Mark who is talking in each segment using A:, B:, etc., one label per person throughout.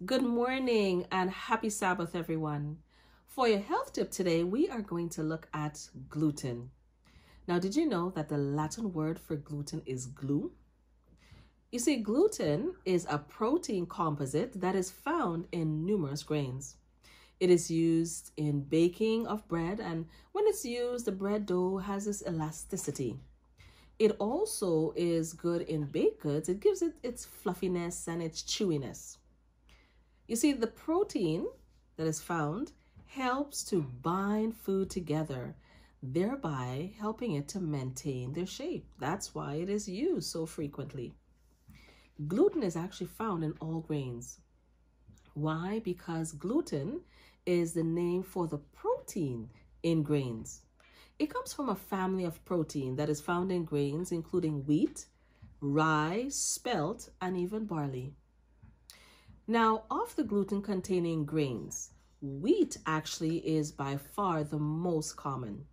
A: Good morning and happy Sabbath, everyone. For your health tip today, we are going to look at gluten. Now, did you know that the Latin word for gluten is glue? You see, gluten is a protein composite that is found in numerous grains. It is used in baking of bread, and when it's used, the bread dough has this elasticity. It also is good in baked goods. It gives it its fluffiness and its chewiness. You see, the protein that is found helps to bind food together, thereby helping it to maintain their shape. That's why it is used so frequently. Gluten is actually found in all grains. Why? Because gluten is the name for the protein in grains. It comes from a family of protein that is found in grains, including wheat, rye, spelt, and even barley. Now, of the gluten-containing grains, wheat actually is by far the most common.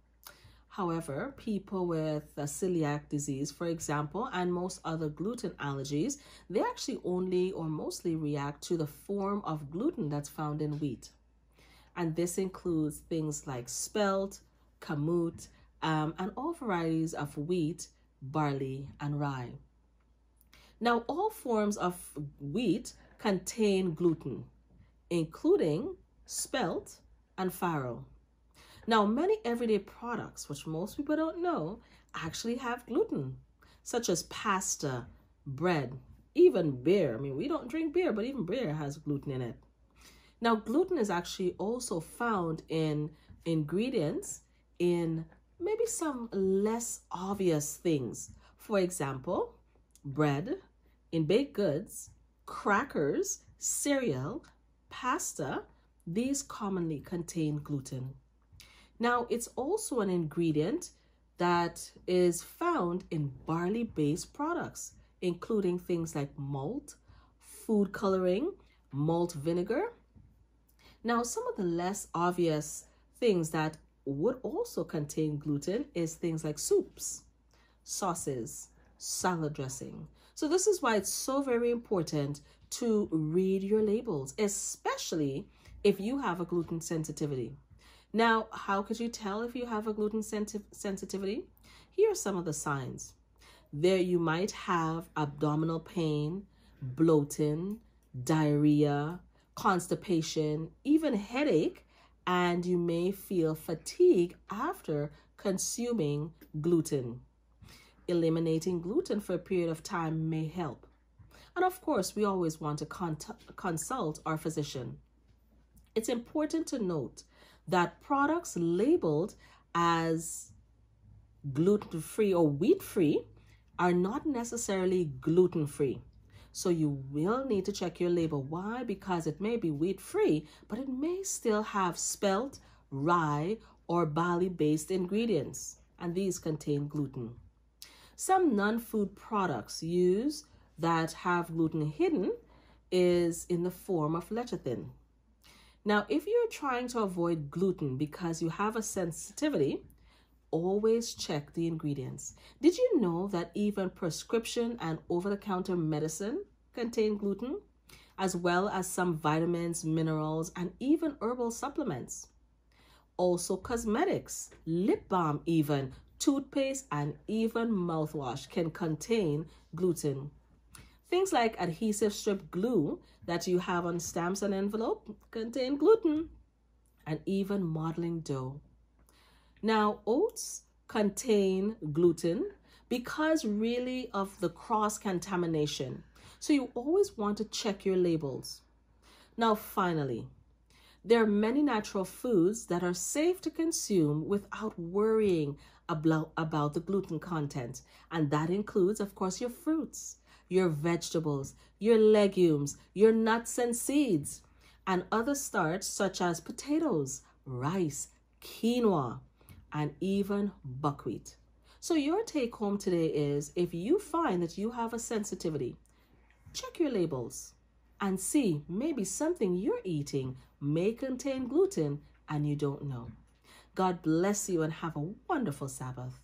A: However, people with celiac disease, for example, and most other gluten allergies, they actually only or mostly react to the form of gluten that's found in wheat. And this includes things like spelt, kamut, and all varieties of wheat, barley, and rye. Now, all forms of wheat contain gluten, including spelt and farro. Now, many everyday products, which most people don't know, actually have gluten, such as pasta, bread, even beer. I mean, we don't drink beer, but even beer has gluten in it. Now, gluten is actually also found in ingredients in maybe some less obvious things. For example, bread, in baked goods, crackers, cereal, pasta, these commonly contain gluten. Now, it's also an ingredient that is found in barley-based products, including things like malt, food coloring, malt vinegar. Now, some of the less obvious things that would also contain gluten is things like soups, sauces, salad dressing. So this is why it's so very important to read your labels, especially if you have a gluten sensitivity. Now, how could you tell if you have a gluten sensitivity? Here are some of the signs. There you might have abdominal pain, bloating, diarrhea, constipation, even headache, and you may feel fatigue after consuming gluten. Eliminating gluten for a period of time may help. And of course, we always want to consult our physician. It's important to note that products labeled as gluten-free or wheat-free are not necessarily gluten-free. So you will need to check your label. Why? Because it may be wheat-free, but it may still have spelt, rye, or barley-based ingredients, and these contain gluten. Some non-food products used that have gluten hidden is in the form of lecithin. Now, if you're trying to avoid gluten because you have a sensitivity, always check the ingredients. Did you know that even prescription and over-the-counter medicine contain gluten, as well as some vitamins, minerals, and even herbal supplements? Also, cosmetics, lip balm even, toothpaste, and even mouthwash can contain gluten. Things like adhesive strip glue that you have on stamps and envelope contain gluten, and even modeling dough. Now, oats contain gluten because really of the cross-contamination. So you always want to check your labels. Now, finally, there are many natural foods that are safe to consume without worrying about the gluten content. And that includes, of course, your fruits, your vegetables, your legumes, your nuts and seeds, and other starch such as potatoes, rice, quinoa, and even buckwheat. So your take home today is, if you find that you have a sensitivity, check your labels and see maybe something you're eating may contain gluten and you don't know. God bless you and have a wonderful Sabbath.